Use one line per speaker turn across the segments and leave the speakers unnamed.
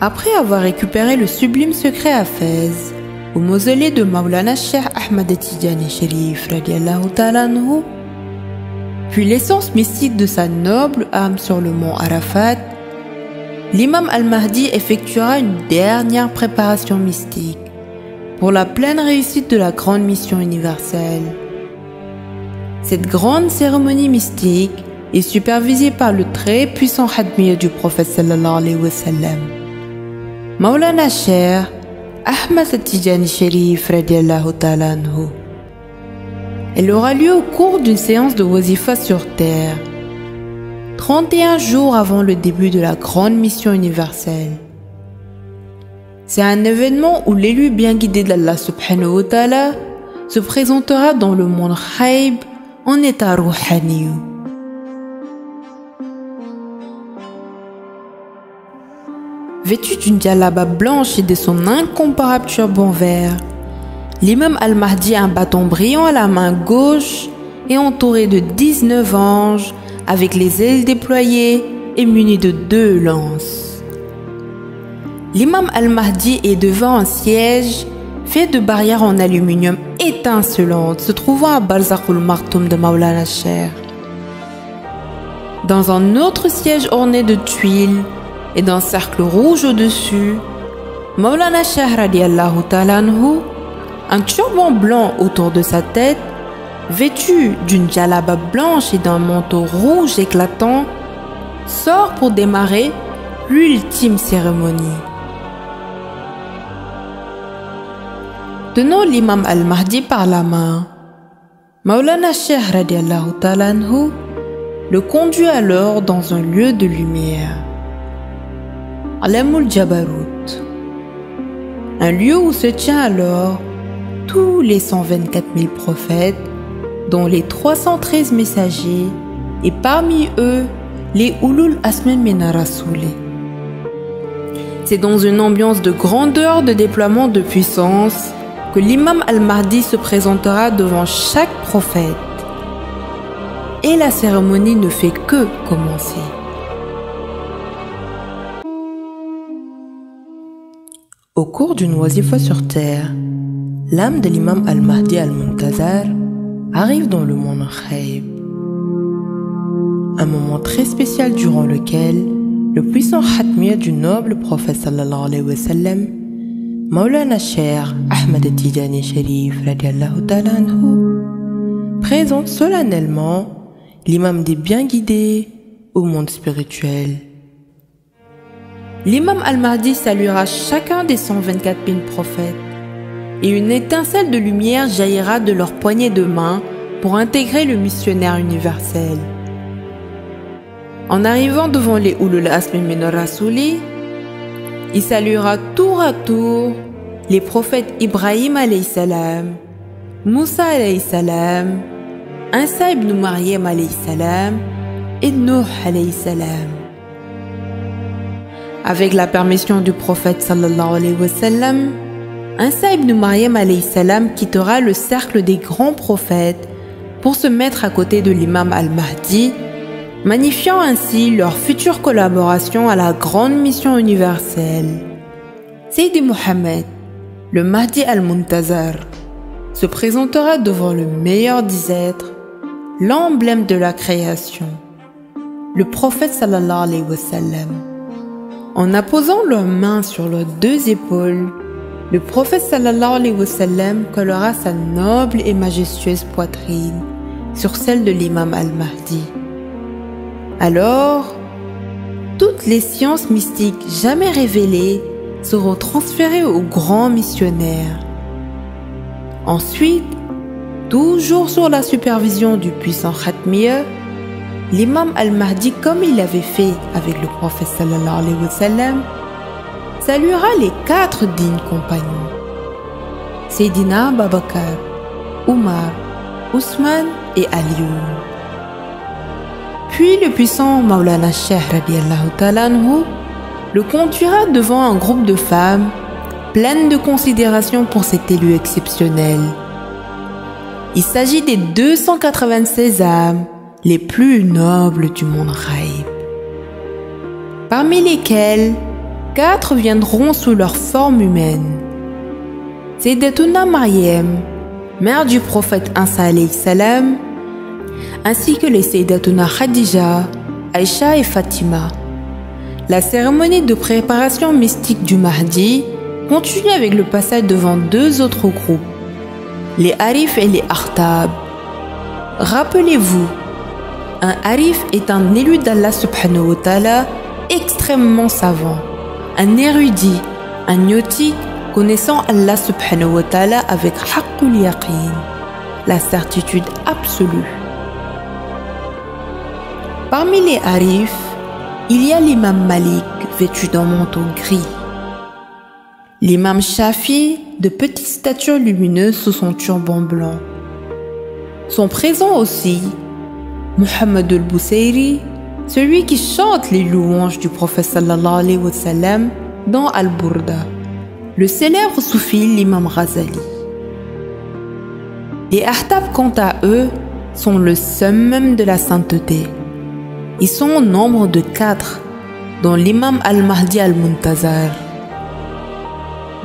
Après avoir récupéré le sublime secret à Fès, au mausolée de Maulana Cheikh Ahmad Tidjani Chérif radiallahu ta'ala anhu, puis l'essence mystique de sa noble âme sur le mont Arafat, l'imam al-Mahdi effectuera une dernière préparation mystique pour la pleine réussite de la grande mission universelle. Cette grande cérémonie mystique est supervisée par le très puissant Khatmiya du prophète sallallahu alayhi wa sallam, Maulana Cheikh Ahmad Tidjani Chérif radiallahu ta'ala anhu. Elle aura lieu au cours d'une séance de wazifa sur terre, 31 jours avant le début de la grande mission universelle. C'est un événement où l'élu bien guidé d'Allah subhanahu wa ta'ala se présentera dans le monde Ghaib en état rouhani. Vêtu d'une djellaba blanche et de son incomparable turban vert, l'imam al-Mahdi a un bâton brillant à la main gauche et entouré de 19 anges avec les ailes déployées et muni de 2 lances. L'imam al-Mahdi est devant un siège fait de barrières en aluminium étincelantes se trouvant à Barzakhoul Maktoum de Maulana Cheikh. Dans un autre siège orné de tuiles et d'un cercle rouge au-dessus, Maulana Cheikh radiallahu ta'ala anhu, un turban blanc autour de sa tête, vêtu d'une djellaba blanche et d'un manteau rouge éclatant, sort pour démarrer l'ultime cérémonie. Tenant l'imam al-Mahdi par la main, Maulana Cheikh radiallahu ta'ala anhu le conduit alors dans un lieu de lumière, Alamul Jabarut, un lieu où se tient alors tous les 124 000 prophètes, dont les 313 messagers, et parmi eux, les Ulul Asmin Mina Rasouli. C'est dans une ambiance de grandeur, de déploiement de puissance, que l'imam al-Mahdi se présentera devant chaque prophète. Et la cérémonie ne fait que commencer. Au cours d'une wazifa sur terre, l'âme de l'imam al-Mahdi al-Muntazar arrive dans le monde Ghaib. Un moment très spécial durant lequel le puissant Khatmiya du noble prophète sallallahu alayhi wa sallam, Maulana Cheikh Ahmad Tidjani Chérif radiallahu ta'ala anhu, présente solennellement l'imam des bien guidés au monde spirituel. L'imam al-Mahdi saluera chacun des 124 000 prophètes et une étincelle de lumière jaillira de leurs poignées de main pour intégrer le missionnaire universel. En arrivant devant les Ulul Asmi Min Rasouli, il saluera tour à tour les prophètes Ibrahim alayhi salam, Moussa alayhi salam, Isa ibn Maryam alayhi salam et Nuh alayhi salam. Avec la permission du prophète sallallahu alayhi wa sallam, Isa ibn Maryam alayhi salam quittera le cercle des grands prophètes pour se mettre à côté de l'imam al-Mahdi, magnifiant ainsi leur future collaboration à la grande mission universelle. Seydi Mohammed, le Mahdi al-Muntazar, se présentera devant le meilleur des êtres, l'emblème de la création, le prophète sallallahu alayhi wa sallam. En apposant leurs mains sur leurs 2 épaules, le prophète sallallahu alayhi wa sallam collera sa noble et majestueuse poitrine sur celle de l'imam al-Mahdi. Alors, toutes les sciences mystiques jamais révélées seront transférées au grand missionnaire. Ensuite, toujours sous la supervision du puissant Khatmiya, l'imam al-Mahdi, comme il l'avait fait avec le prophète sallallahu alayhi wa sallam, saluera les 4 dignes compagnons, Seydina Abu Bakr, Umar, Ousmane et Aliou. Puis le puissant Maulana Cheikh radiallahu ta'ala anhu le conduira devant un groupe de femmes pleines de considération pour cet élu exceptionnel. Il s'agit des 296 âmes les plus nobles du monde Ghaib, parmi lesquelles 4 viendront sous leur forme humaine. Sayyidatuna Maryam, mère du prophète Isa alayhi salam, ainsi que les Sayyidatuna Khadija, Aïcha et Fatima. La cérémonie de préparation mystique du Mahdi continue avec le passage devant 2 autres groupes, les Arif et les Akhtab. Rappelez-vous, un Arif est un élu d'Allah subhanahu wa ta'ala extrêmement savant, un érudit, un gnotique connaissant Allah subhanahu wa ta'ala avec haqqul yaqin, la certitude absolue. Parmi les Arifs, il y a l'imam Malik vêtu d'un manteau gris, l'imam Shafi de petite stature lumineuse sous son turban blanc. Sont présents aussi Muhammad al-Busayri, celui qui chante les louanges du prophète sallallahu alayhi wa sallam dans Al-Burda, le célèbre soufi l'imam Ghazali. Les Ahtab, quant à eux, sont le summum de la sainteté. Ils sont au nombre de 4, dont l'imam al-Mahdi al-Muntazar.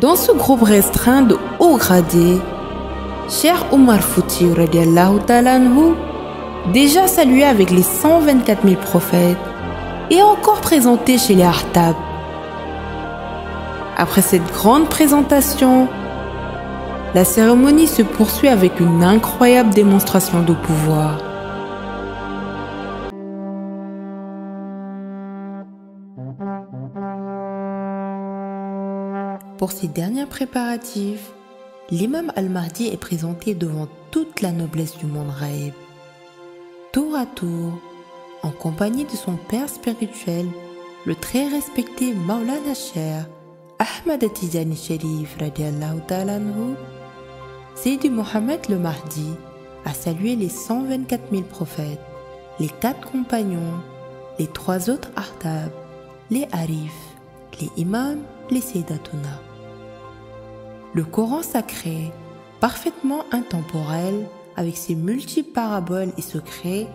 Dans ce groupe restreint de hauts gradés, Cheikh Omar Fouti radiallahu ta'ala anhu, déjà salué avec les 124 000 prophètes, est encore présenté chez les Ahtab. Après cette grande présentation, la cérémonie se poursuit avec une incroyable démonstration de pouvoir. Pour ces derniers préparatifs, l'imam al-Mahdi est présenté devant toute la noblesse du monde Ghaib, tour à tour, en compagnie de son père spirituel, le très respecté Maulana Cheikh Ahmad Tijani Sharif radiallahu ta'ala anhu. Sayyidi Mohammed le Mahdi a salué les 124 000 prophètes, les 4 compagnons, les 3 autres Ahtab, les Arifs, les imams, les Sayyidatuna. Le Coran sacré, parfaitement intemporel, avec ses multiples paraboles et secrets,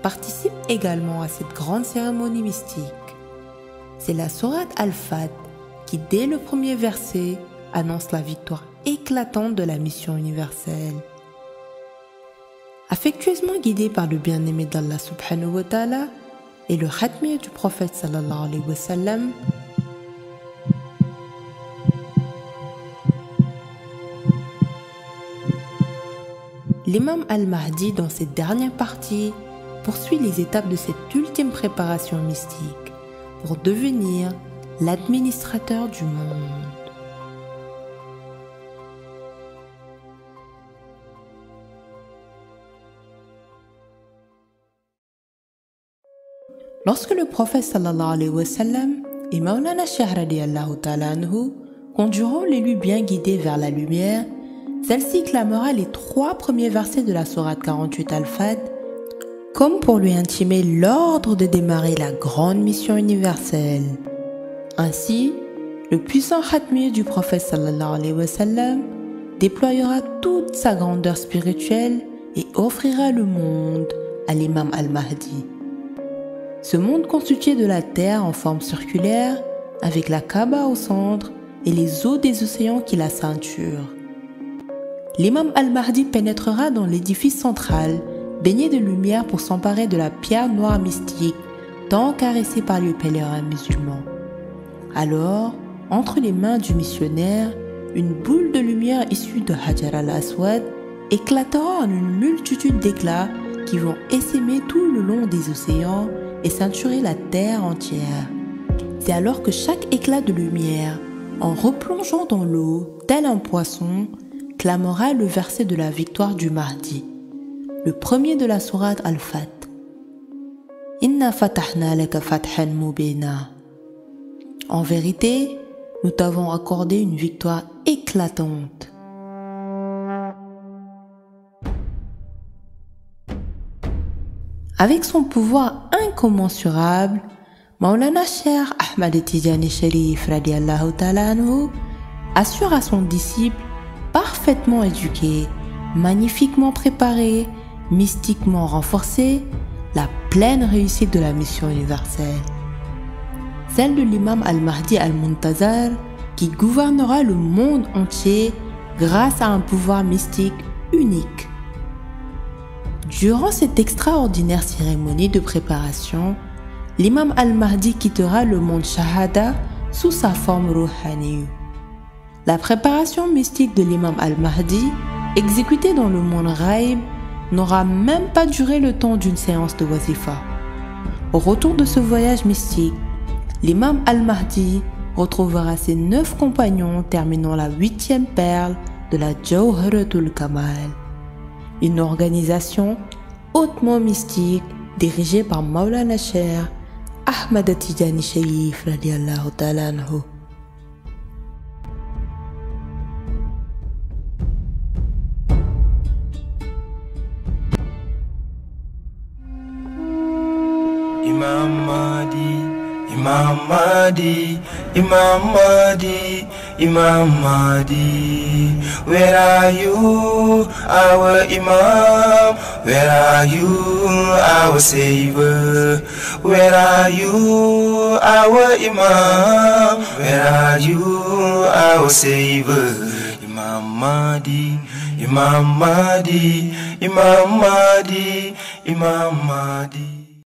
participe également à cette grande cérémonie mystique. C'est la sourate Al-Fat qui, dès le premier verset, annonce la victoire éclatante de la mission universelle. Affectueusement guidé par le bien-aimé d'Allah subhanahu wa ta'ala et le khatmir du prophète sallallahu alayhi wa sallam, l'imam al-Mahdi, dans cette dernière partie, poursuit les étapes de cette ultime préparation mystique pour devenir l'administrateur du monde. Lorsque le prophète sallallahu alayhi wa sallam et Maulana Cheikh radiallahu ta'ala anhu conduiront l'élu bien guidé vers la lumière, celle-ci clamera les 3 premiers versets de la sourate 48 Al-Fat, comme pour lui intimer l'ordre de démarrer la grande mission universelle. Ainsi, le puissant khatmir du prophète sallallahu alayhi wa sallam déployera toute sa grandeur spirituelle et offrira le monde à l'imam al-Mahdi. Ce monde constitué de la terre en forme circulaire, avec la Kaaba au centre et les eaux des océans qui la ceinturent. L'imam al-Mahdi pénétrera dans l'édifice central, baigné de lumière pour s'emparer de la pierre noire mystique, tant caressée par les pèlerins musulmans. Alors, entre les mains du missionnaire, une boule de lumière issue de Hajar al-Aswad éclatera en une multitude d'éclats qui vont essaimer tout le long des océans et ceinturer la terre entière. C'est alors que chaque éclat de lumière, en replongeant dans l'eau, tel un poisson, clamera le verset de la victoire du Mahdi, le premier de la sourate Al-Fat. Inna fatahna laka fathan mubina. En vérité, nous t'avons accordé une victoire éclatante. Avec son pouvoir incommensurable, Maulana Cheikh Ahmad Tijani Sharif radiallahu ta'ala anhu assure à son disciple, parfaitement éduqué, magnifiquement préparé, mystiquement renforcé, la pleine réussite de la mission universelle. celle de l'imam al-Mahdi al-Muntazar, qui gouvernera le monde entier grâce à un pouvoir mystique unique. Durant cette extraordinaire cérémonie de préparation, l'imam al-Mahdi quittera le monde Shahada sous sa forme Rouhani. La préparation mystique de l'imam al-Mahdi, exécutée dans le monde Ghaib, n'aura même pas duré le temps d'une séance de wazifa. Au retour de ce voyage mystique, l'imam al-Mahdi retrouvera ses 9 compagnons terminant la 8e perle de la Jawharatul Kamal, une organisation hautement mystique dirigée par Maulana Cheikh Ahmad Tijani Sharif radiallahu ta'ala anhu.
Imam Mahdi, Imam Mahdi, Imam Mahdi, Imam Mahdi, where are you, our Imam? Where are you, our Savior? Where are you, our Imam? Where are you, our Savior? Imam Mahdi, Imam Mahdi, Imam Mahdi, Imam Mahdi.